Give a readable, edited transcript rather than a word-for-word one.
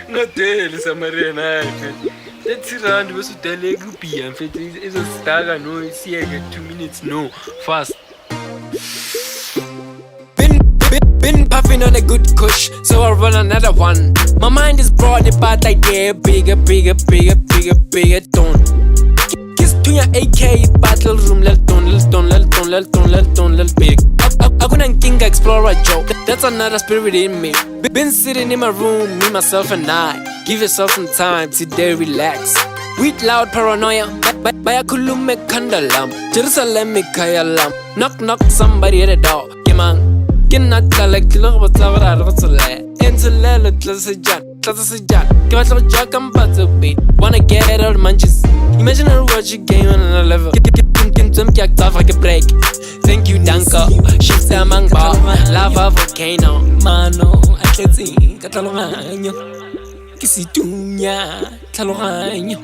Ngadele Samariana. Let's run was to Legupi and fit is a stagger no see 2 minutes no fast. Been puffing on a good kush, so I run another one. My mind is broad, but like yeah, bigger tone. Kiss to your AK battle room, little big. I couldn't king explorer Joe. That's another spirit in me. Been sitting in my room, me, myself, and I. Give yourself some time, sit there, relax. With loud paranoia, by a kulume kandalam. Jerusalem, Mikayalam. Knock, somebody at the door. Kimang. Kinat like Kilo was over at Rosale. Insulella, Classijan. Give us a jack and butter beat. Wanna get it out of munches. Imagine her watch a game on another level. Get some jacked off like a break. Thank you, Danko. Shift the manga. Lava volcano. Mano, I can't see. Catalogano. Kisitunya. Talogano.